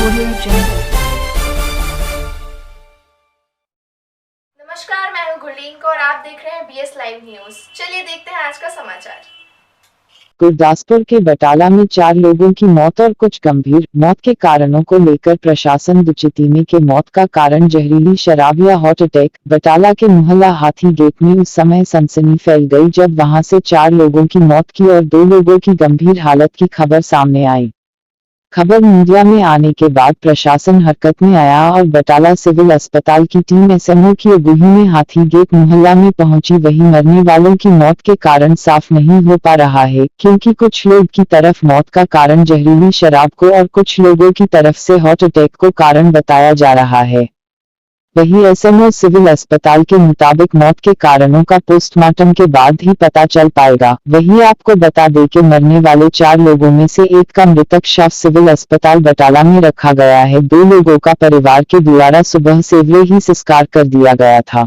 Audio Jungle। नमस्कार, मैं हूं गुरलीन कौर और आप देख रहे हैं बीएस लाइव न्यूज। चलिए देखते हैं आज का समाचार। गुरदासपुर के बटाला में 4 लोगों की मौत और कुछ गंभीर मौत के कारणों को लेकर प्रशासन दुचितिमी के मौत का कारण जहरीली शराब या हार्ट अटैक। बटाला के मोहल्ला हाथी गेट में उस समय सनसनी फैल गई जब वहां से 4 लोगों की मौत की और 2 लोगों की गंभीर हालत की खबर सामने आई। खबर मीडिया में आने के बाद प्रशासन हरकत में आया और बटाला सिविल अस्पताल की टीम एसएमओ की अगुवाई में हाथी गेट मोहल्ला में पहुंची। वहीं मरने वालों की मौत के कारण साफ नहीं हो पा रहा है, क्योंकि कुछ लोग की तरफ मौत का कारण जहरीली शराब को और कुछ लोगों की तरफ से हार्ट अटैक को कारण बताया जा रहा है। वहीं एसएमओ सिविल अस्पताल के मुताबिक मौत के कारणों का पोस्टमार्टम के बाद ही पता चल पाएगा। वहीं आपको बता दें कि मरने वाले 4 लोगों में से एक का मृतक शव सिविल अस्पताल बटाला में रखा गया है। 2 लोगों का परिवार के द्वारा सुबह सेवले ही संस्कार कर दिया गया था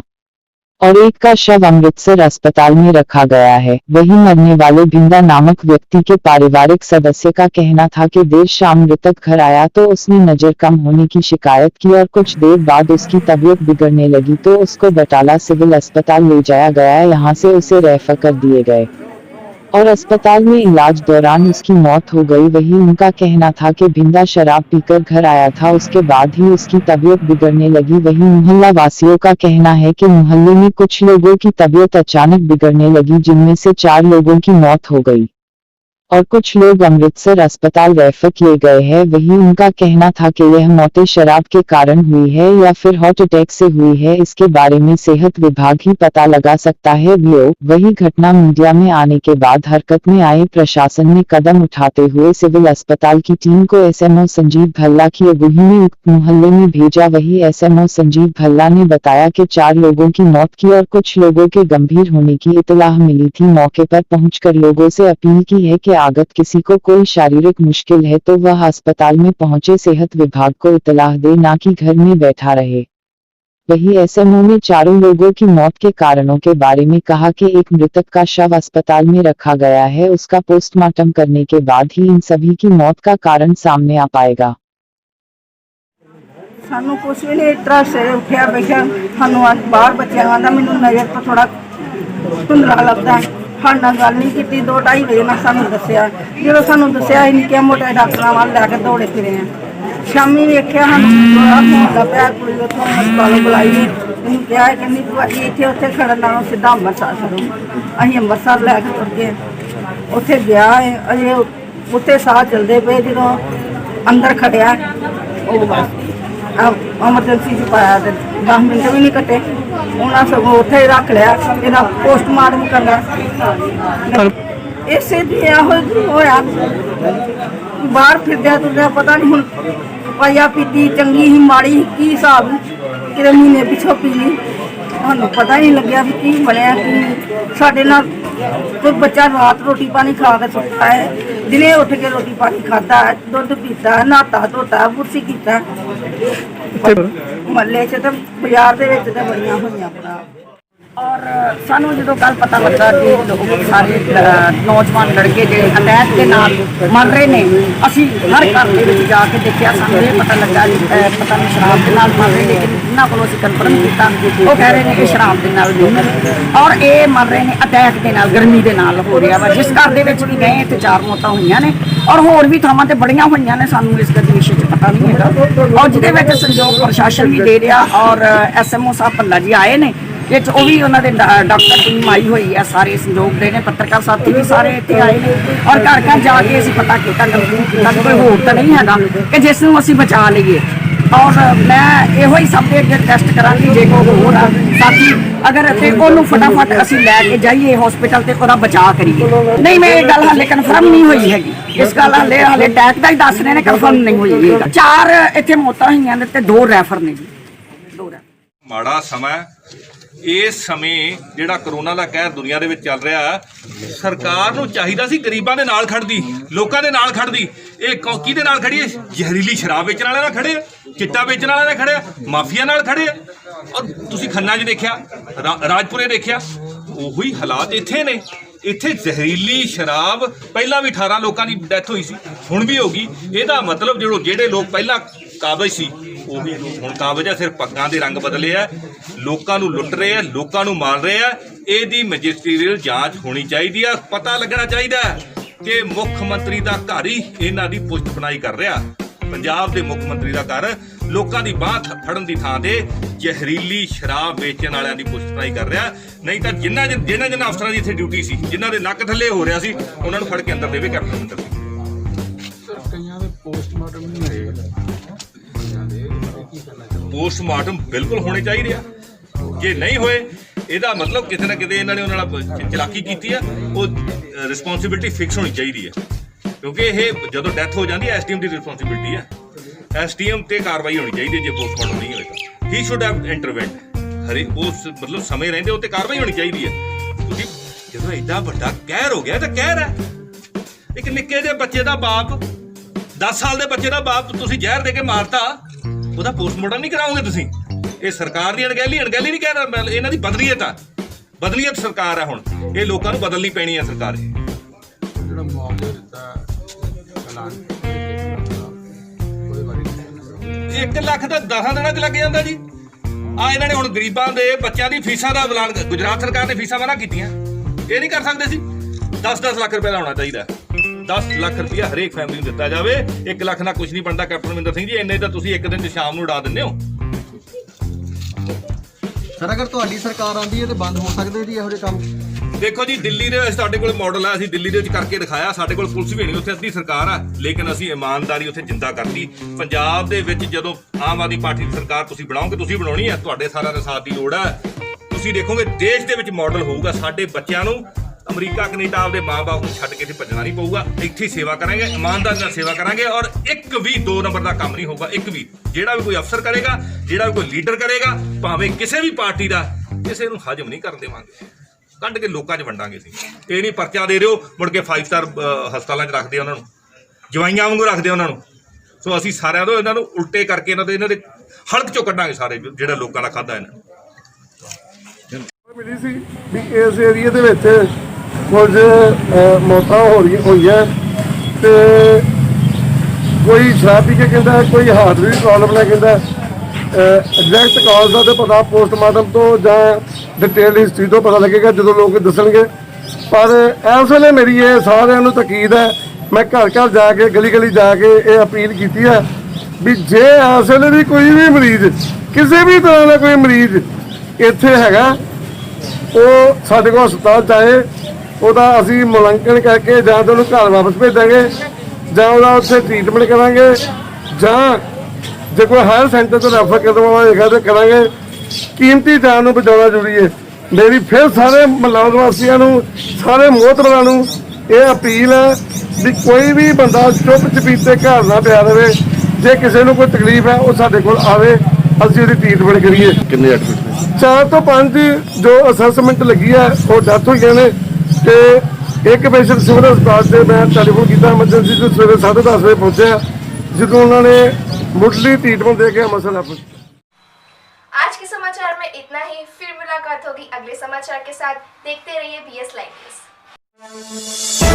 और एक का शव अमृतसर अस्पताल में रखा गया है। वहीं मरने वाले भिंदा नामक व्यक्ति के पारिवारिक सदस्य का कहना था कि देर शाम मृतक घर आया तो उसने नजर कम होने की शिकायत की और कुछ देर बाद उसकी तबीयत बिगड़ने लगी तो उसको बटाला सिविल अस्पताल ले जाया गया। यहां से उसे रेफर कर दिए गए और अस्पताल में इलाज दौरान उसकी मौत हो गई। वहीं उनका कहना था कि भिंदा शराब पीकर घर आया था, उसके बाद ही उसकी तबीयत बिगड़ने लगी। वहीं मोहल्ला वासियों का कहना है कि मोहल्ले में कुछ लोगों की तबीयत अचानक बिगड़ने लगी, जिनमें से 4 लोगों की मौत हो गई और कुछ लोग अमृतसर अस्पताल रेफर किए गए हैं। वहीं उनका कहना था कि यह मौतें शराब के कारण हुई है या फिर हार्ट अटैक से हुई है, इसके बारे में सेहत विभाग ही पता लगा सकता है। वही घटना मीडिया में आने के बाद हरकत में आए प्रशासन ने कदम उठाते हुए सिविल अस्पताल की टीम को एसएमओ संजीव भल्ला की अगुवाई में उक्त मोहल्ले में भेजा। वही एसएमओ संजीव भल्ला ने बताया कि 4 लोगों की मौत की और कुछ लोगों के गंभीर होने की इत्तलाह मिली थी। मौके पर पहुंचकर लोगों से अपील की है कि अगर किसी को कोई शारीरिक मुश्किल है तो वह अस्पताल में पहुंचे, सेहत विभाग को इत्तलाह दे, ना कि घर में बैठा रहे। वही एसएमओ ने 4 लोगों की मौत के कारणों के बारे में कहा कि एक मृतक का शव अस्पताल में रखा गया है, उसका पोस्टमार्टम करने के बाद ही इन सभी की मौत का कारण सामने आ पाएगा। सानू कुछ भी नहीं, इतना सवेरे उठिया बैठा सानू आज बाहर बच्चों आंदा मैनू नजर तो थोड़ा धुंधला लगता है। साढ़े नाल गल नहीं की, 2-2:30 बजे मैं सानू दसिया, जो सानू दसिया ही निक्के मोटे डॉक्टर वाल लैके दौड़े फिरे हैं। शामी वेख्या सानू फोन पिया, कुड़ी उतों हस्पतालों बुलाई ने मैनू कहा कहनी तू इतने उत्थे खड़न नालों सीधा अमृतसर करो। असीं अमृतसर लैके तुर गए, उत्थे गया है अजे उत्थे साह चलते पे, जो अंदर खड़िया बस एमरजेंसी च पाया तो 10 मिनट भी नहीं कटे, उन्हें सगों उत्थे ही रख लिया, इहदा पोस्टमार्टम करना। इसे होया बाहर फिरद्या तुरद्या पता नहीं हुण पाइया पीती चंगी ही माड़ी ही की हिसाब कि महीने पिछों पी ली, सानू पता ही नहीं लग्या भी की बनया कि साडे नाल कोई बच्चा रात रोटी पानी खा के सुता है, दिने उठ के रोटी पानी खाता है, दुध पीता है, नहाता धोता बुरसी कीता महल्ले च तो बाजार दे विच ते बड़ियां होईयां भरा। और सानू जो कल पता लगा कि लोग सारे नौजवान लड़के जो अटैक के नाल मर रहे ने, असी हर घर के जाके देखा, सानू ये पता लगा पता नहीं शराब के नाल मर रहे, लेकिन इन्होंने को असी कन्फर्म किया वो कह रहे हैं कि शराब के नाल और ये मर रहे हैं अटैक के नाल, गर्मी के नाल हो रहा वा। जिस घर के भी गए तो 4 मौतां हुई ने और होर भी थावां ते बड़ियां हुई ने, सानू इस विषय च पता नहीं है। और जिहदे संयोग प्रशासन भी दे रहा और एसएमओ साहब भल्ला जी आए ने, ये वो भी उन्होंने डॉक्टर टीम आई हुई है, सारे संयोग दे ने, पत्रकार साथी भी सारे इतने आए ने और घर घर जाके असीं पता किया कोई होर तो नहीं है कि जिसनूं असीं बचा लीए। और मैं यो ही सब के अगे रिक्वेस्ट करांगी जे कोई होर साथी अगर ते ओनू फटाफट असीं लैके जाइए हॉस्पिटल ते ओहदा बचाव करिए। नहीं मैं ये गल हाले कन्फर्म नहीं हुई हैगी, इस गल हाले अटैक का ही दस रहे ने, कन्फर्म नहीं हुई। 4 इत्थे मौतां होईयां ने ते 2 रैफर ने जी, 2 रैफर। माड़ा समा इस समय ਜਿਹੜਾ ਕਰੋਨਾ ਦਾ ਕਹਿਰ ਦੁਨੀਆ ਦੇ ਵਿੱਚ ਚੱਲ ਰਿਹਾ, ਸਰਕਾਰ ਨੂੰ ਚਾਹੀਦਾ ਸੀ ਗਰੀਬਾਂ ਦੇ ਨਾਲ ਖੜਦੀ, ਲੋਕਾਂ ਦੇ ਨਾਲ ਖੜਦੀ। ਇਹ ਕਿਹਦੇ ਨਾਲ ਖੜੀ ਹੈ? ਜ਼ਹਿਰੀਲੀ ਸ਼ਰਾਬ ਵੇਚਣ ਵਾਲਿਆਂ ਨਾਲ ਖੜੇ ਆ, ਚਿੱਟਾ ਵੇਚਣ ਵਾਲਿਆਂ ਨਾਲ ਖੜੇ ਆ, ਮਾਫੀਆ ਨਾਲ ਖੜੇ ਆ। ਔਰ ਤੁਸੀਂ ਖੰਨਾ 'ਚ ਦੇਖਿਆ, ਰਾਜਪੁਰੇ ਦੇਖਿਆ, ਉਹੀ ਹਾਲਾਤ ਇੱਥੇ ਨੇ। ਇੱਥੇ ਜ਼ਹਿਰੀਲੀ ਸ਼ਰਾਬ ਪਹਿਲਾਂ ਵੀ 18 ਲੋਕਾਂ ਦੀ ਡੈਥ ਹੋਈ ਸੀ, ਹੁਣ ਵੀ ਹੋਗੀ। ਇਹਦਾ ਮਤਲਬ ਜਿਹੜੇ ਲੋਕ ਪਹਿਲਾਂ ਕਾਬਜ ਸੀ ਉਹੀ ਹੁਣ ਕਾਬਜ ਆ, ਸਿਰਫ ਪੱਗਾਂ ਦੇ ਰੰਗ ਬਦਲੇ ਆ, ਲੋਕਾਂ ਨੂੰ ਲੁੱਟ ਰਹੇ ਆ, ਲੋਕਾਂ ਨੂੰ ਮਾਰ ਰਹੇ ਆ। ਇਹਦੀ ਮੈਜਿਸਟਰੀਅਲ ਜਾਂਚ ਹੋਣੀ ਚਾਹੀਦੀ ਆ। ਪਤਾ ਲੱਗਣਾ ਚਾਹੀਦਾ ਕਿ ਮੁੱਖ ਮੰਤਰੀ ਦਾ ਘਰ ਹੀ ਇਹਨਾਂ ਦੀ ਪੁਸ਼ਤਪਨਾਹੀ ਕਰ ਰਿਹਾ। ਪੰਜਾਬ ਦੇ ਮੁੱਖ ਮੰਤਰੀ ਦਾ ਘਰ ਲੋਕਾਂ ਦੀ ਬਾਂਹ ਫੜਨ ਦੀ ਥਾਂ ਤੇ ਜ਼ਹਿਰੀਲੀ ਸ਼ਰਾਬ ਵੇਚਣ ਵਾਲਿਆਂ ਦੀ ਪੁਸ਼ਤਪਨਾਹੀ ਕਰ ਰਿਹਾ। ਨਹੀਂ ਤਾਂ ਜਿਨ੍ਹਾਂ ਅਫਸਰਾਂ ਦੀ ਇੱਥੇ ਡਿਊਟੀ ਸੀ, ਜਿਨ੍ਹਾਂ ਦੇ ਨੱਕ ਥੱਲੇ ਹੋ ਰਿਹਾ ਸੀ, ਉਹਨਾਂ ਨੂੰ ਫੜ ਕੇ ਅੰਦਰ ਦੇਵੇ ਕੈਪਟਨ ਅੰਦਰ। ਕਈਆਂ ਦੇ ਪੋਸਟਮਾਰਟਮ ਨਹੀਂ ਹੋਏ। ਪੋਸਟਮਾਰਟਮ ਬਿਲਕੁਲ ਹੋਣੇ ਚਾਹੀਦੇ ਆ। ਜੇ ਨਹੀਂ ਹੋਏ ਇਹਦਾ ਮਤਲਬ ਕਿਤੇ ਨਾ ਕਿਤੇ ਇਹਨਾਂ ਨੇ ਉਹਨਾਂ ਨਾਲ ਚਲਾਕੀ ਕੀਤੀ ਆ। ਉਹ ਰਿਸਪੌਂਸਿਬਿਲਟੀ ਫਿਕਸ ਹੋਣੀ ਚਾਹੀਦੀ ਹੈ, ਕਿਉਂਕਿ ਇਹ ਜਦੋਂ ਡੈਥ ਹੋ ਜਾਂਦੀ ਹੈ ਐਸਟੀਐਮ ਦੀ ਰਿਸਪੌਂਸਿਬਿਲਟੀ ਆ। ਐਸਟੀਐਮ ਤੇ ਕਾਰਵਾਈ ਹੋਣੀ ਚਾਹੀਦੀ ਹੈ। ਜੇ ਪੋਸਟਮਾਰਟਮ ਨਹੀਂ ਹੋਏਗਾ ਹੀ ਸ਼ੁੱਡ ਹੈਵ ਇੰਟਰਵੈਂਟ। ਹਰੇ ਉਸ ਮਤਲਬ ਸਮੇਂ ਰਹਿੰਦੇ ਉਹ ਤੇ ਕਾਰਵਾਈ ਹੋਣੀ ਚਾਹੀਦੀ ਹੈ। ਤੁਸੀਂ ਜਦੋਂ ਐਡਾ ਵੱਡਾ ਕਹਿਰ ਹੋ ਗਿਆ ਤਾਂ ਕਹਿਰ ਹੈ। ਇੱਕ ਨਿੱਕੇ ਜਿਹੇ ਬੱਚੇ ਦਾ ਬਾਪ, 10 ਸਾਲ ਦੇ ਬੱਚੇ ਦਾ ਬਾਪ ਤੁਸੀਂ ਜ਼ਹਿਰ ਦੇ ਕੇ ਮਾਰਤਾ, ਉਹਦਾ ਪੋਸਟਮਾਰਟਮ ਨਹੀਂ ਕਰਾਓਗੇ ਤੁਸੀਂ? ਇਹ ਸਰਕਾਰ ਦੀ ਅਣਗਹਿਲੀ ਨਹੀਂ ਕਹਿ ਰਿਹਾ, ਇਹਨਾਂ ਦੀ ਬਦਲੀਅਤ ਆ। ਬਦਲੀਅਤ ਸਰਕਾਰ ਹੈ। ਹੁਣ ਇਹ ਲੋਕਾਂ ਨੂੰ ਬਦਲਣੀ ਪੈਣੀ ਹੈ ਸਰਕਾਰ। ਜਿਹੜਾ ਮੁਆਵਜ਼ਾ ਦਿੱਤਾ ਐਲਾਨ 1 ਲੱਖ ਦਾ 10 ਦਿਨਾਂ 'ਚ ਲੱਗ ਜਾਂਦਾ ਜੀ। ਆ ਇਹਨਾਂ ਨੇ ਹੁਣ ਗਰੀਬਾਂ ਦੇ ਬੱਚਿਆਂ ਦੀ ਫੀਸਾਂ ਦਾ ਐਲਾਨ, ਗੁਜਰਾਤ ਸਰਕਾਰ ਨੇ ਫੀਸਾਂ ਮਨਾ ਕੀਤੀਆਂ। ਇਹ ਨਹੀਂ ਕਰ ਸਕਦੇ ਸੀ। 10-10 ਲੱਖ ਰੁਪਏ ਦਾ ਹੋਣਾ ਚਾਹੀਦਾ। 10 ਲੱਖ ਰੁਪਇਆ ਹਰੇਕ ਫੈਮਿਲੀ ਨੂੰ ਦਿੱਤਾ ਜਾਵੇ। 1 ਲੱਖ ਨਾਲ ਕੁਝ ਨਹੀਂ ਬਣਦਾ। ਕੈਪਟਨ ਅਮਰਿੰਦਰ ਸਿੰਘ ਜੀ, ਇੰਨੇ ਤਾਂ ਤੁਸੀਂ ਇੱਕ ਦਿਨ 'ਚ ਸ਼ਾਮ ਨੂੰ ਉਡਾ ਦਿੰਦੇ ਹੋ। ਸਰ ਅਗਰ ਤੁਹਾਡੀ ਸਰਕਾਰ ਆਉਂਦੀ ਹੈ ਤੇ ਬੰਦ ਹੋ ਸਕਦੇ ਜੀ ਇਹੋ ਜਿਹੇ ਕੰਮ? ਦੇਖੋ ਜੀ, ਦਿੱਲੀ ਦੇ ਸਾਡੇ ਕੋਲ ਮਾਡਲ ਆ, ਅਸੀਂ ਦਿੱਲੀ ਦੇ ਵਿੱਚ ਕਰਕੇ ਦਿਖਾਇਆ। ਸਾਡੇ ਕੋਲ ਪੁਲਿਸ ਵੀ ਨਹੀਂ, ਉੱਥੇ ਅੱਧੀ ਸਰਕਾਰ ਆ, ਲੇਕਿਨ ਅਸੀਂ ਇਮਾਨਦਾਰੀ ਉੱਥੇ ਜਿੰਦਾ ਕਰਤੀ। ਪੰਜਾਬ ਦੇ ਵਿੱਚ ਜਦੋਂ ਆਮ ਆਦਮੀ ਪਾਰਟੀ ਦੀ ਸਰਕਾਰ ਤੁਸੀਂ ਬਣਾਓਗੇ, ਤੁਸੀਂ ਬਣਾਉਣੀ ਹੈ, ਤੁਹਾਡੇ ਸਾਰਿਆਂ ਦੇ ਸਾਥ ਦੀ ਲੋੜ ਹੈ। ਤੁਸੀਂ ਦੇਖੋਗੇ ਦੇਸ਼ ਦੇ ਵਿੱਚ ਮਾਡਲ ਹੋਊਗਾ। ਸਾਡੇ ਬੱਚਿਆਂ ਨੂੰ ਅਮਰੀਕਾ ਕੈਨੇਡਾ ਆਪਦੇ ਮਾਂ-ਬਾਪ ਨੂੰ ਛੱਡ ਕੇ ਇੱਥੇ ਭੱਜਣਾ ਨਹੀਂ ਪਊਗਾ। ਇੱਥੇ ਹੀ ਸੇਵਾ ਕਰਾਂਗੇ, ਇਮਾਨਦਾਰੀ ਨਾਲ ਸੇਵਾ ਕਰਾਂਗੇ, ਔਰ ਇੱਕ ਵੀ 2 ਨੰਬਰ ਦਾ ਕੰਮ ਨਹੀਂ ਹੋਊਗਾ। ਇੱਕ ਵੀ ਜਿਹੜਾ ਵੀ ਕੋਈ ਅਫਸਰ ਕਰੇਗਾ, ਜਿਹੜਾ ਵੀ ਕੋਈ ਲੀਡਰ ਕਰੇਗਾ, ਭਾਵੇਂ ਕਿਸੇ ਵੀ ਪਾਰਟੀ ਦਾ, ਕਿਸੇ ਨੂੰ ਹਜਮ ਨਹੀਂ ਕਰਨ ਦੇਵਾਂਗੇ। ਕੱਢ ਕੇ ਲੋਕਾਂ 'ਚ ਵੰਡਾਂਗੇ ਅਸੀਂ। ਇਹ ਨਹੀਂ ਪਰਚਾ ਦੇ ਰਹੇ ਹੋ ਮੁੜ ਕੇ 5 ਸਟਾਰ ਹਸਪਤਾਲਾਂ 'ਚ ਰੱਖਦੇ ਉਹਨਾਂ ਨੂੰ, ਜਵਾਈਆਂ ਵਾਂਗੂ ਰੱਖਦੇ ਉਹਨਾਂ ਨੂੰ। ਸੋ ਅਸੀਂ ਸਾਰਿਆਂ ਤੋਂ ਇਹਨਾਂ ਨੂੰ ਉਲਟੇ ਕਰਕੇ ਇਹਨਾਂ ਦੇ ਹਲਕ 'ਚੋਂ ਕੱਢਾਂਗੇ ਸਾਰੇ, ਜਿਹੜਾ ਲੋਕਾਂ ਦਾ ਖਾਧਾ ਇਹਨਾਂ ਮਿਲੀ ਸੀ ਵੀ ਇਸ ਏਰੀਏ ਦੇ ਵਿੱਚ ਕੁਝ ਮੌਤਾਂ ਹੋਈਆਂ ਤੇ ਕੋਈ ਸ਼ਰਾਬ ਪੀ ਕੇ ਕਹਿੰਦਾ, ਕੋਈ ਹਾਰਟ ਦੀ ਪ੍ਰੋਬਲਮ ਨਾਲ ਕਹਿੰਦਾ। ਐਗਜ਼ੈਕਟ ਕਾਜ਼ ਦਾ ਤਾਂ ਪਤਾ ਪੋਸਟਮਾਰਟਮ ਤੋਂ ਜਾਂ ਡਿਟੇਲ ਹਿਸਟਰੀ ਤੋਂ ਪਤਾ ਲੱਗੇਗਾ ਜਦੋਂ ਲੋਕ ਦੱਸਣਗੇ। ਪਰ ਇਸ ਵੇਲੇ ਮੇਰੀ ਇਹ ਸਾਰਿਆਂ ਨੂੰ ਤਾਕੀਦ ਹੈ, ਮੈਂ ਘਰ ਘਰ ਜਾ ਕੇ, ਗਲੀ ਗਲੀ ਜਾ ਕੇ ਇਹ ਅਪੀਲ ਕੀਤੀ ਹੈ ਵੀ ਜੇ ਇਸ ਵੇਲੇ ਵੀ ਕੋਈ ਵੀ ਮਰੀਜ਼, ਕਿਸੇ ਵੀ ਤਰ੍ਹਾਂ ਦਾ ਕੋਈ ਮਰੀਜ਼ ਇੱਥੇ ਹੈਗਾ, ਉਹ ਸਾਡੇ ਕੋਲ ਹਸਪਤਾਲ 'ਚ ਆਏ। ਉਹਦਾ ਅਸੀਂ ਮੁਲਾਂਕਣ ਕਰਕੇ ਜਾਂ ਤਾਂ ਉਹਨੂੰ ਘਰ ਵਾਪਸ ਭੇਜਾਂਗੇ, ਜਾਂ ਉਹਦਾ ਉੱਥੇ ਟ੍ਰੀਟਮੈਂਟ ਕਰਾਂਗੇ, ਜਾਂ ਜੇ ਕੋਈ ਹਾਇਰ ਸੈਂਟਰ ਤੋਂ ਰੈਫਰ ਕਰਵਾਉਣਾ ਹੋਏਗਾ ਤਾਂ ਕਰਾਂਗੇ। ਕੀਮਤੀ ਜਾਨ ਨੂੰ ਬਚਾਉਣਾ ਜ਼ਰੂਰੀ ਹੈ। ਮੇਰੀ ਫਿਰ ਸਾਰੇ ਮੁਹੱਲਾ ਵਾਸੀਆਂ ਨੂੰ, ਸਾਰੇ ਮੋਹਤਬਰਾਂ ਨੂੰ ਇਹ ਅਪੀਲ ਹੈ ਵੀ ਕੋਈ ਵੀ ਬੰਦਾ ਚੁੱਪ ਚਪੀਤੇ ਘਰ ਨਾ ਪਿਆ ਰਹੇ। ਜੇ ਕਿਸੇ ਨੂੰ ਕੋਈ ਤਕਲੀਫ ਹੈ ਉਹ ਸਾਡੇ ਕੋਲ ਆਵੇ, ਅਸੀਂ ਉਹਦੀ ਟ੍ਰੀਟਮੈਂਟ ਕਰੀਏ। ਕਿੰਨੇ ਐਡਮਿਟ? 4 ਤੋਂ 5 ਜੋ ਅਸੈਸਮੈਂਟ ਲੱਗੀ ਹੈ ਉਹ ਡੈਥ ਹੋਈਆਂ ਨੇ, ਤੇ ਇੱਕ ਪੇਸ਼ੈਂਟ ਸਿਵਲ ਹਸਪਤਾਲ 'ਤੇ ਮੈਂ ਟੈਲੀਫੋਨ ਕੀਤਾ ਐਮਰਜੈਂਸੀ ਤੋਂ, ਸਵੇਰੇ 10:30 ਵਜੇ पहुंचा, ਜਦੋਂ ਉਹਨਾਂ ਨੇ ਮੁੱਢਲੀ ट्रीटमेंट दे के मसला आज के समाचार में इतना ही। फिर मुलाकात होगी अगले समाचार के साथ। देखते रहिए BS लाइव न्यूज़।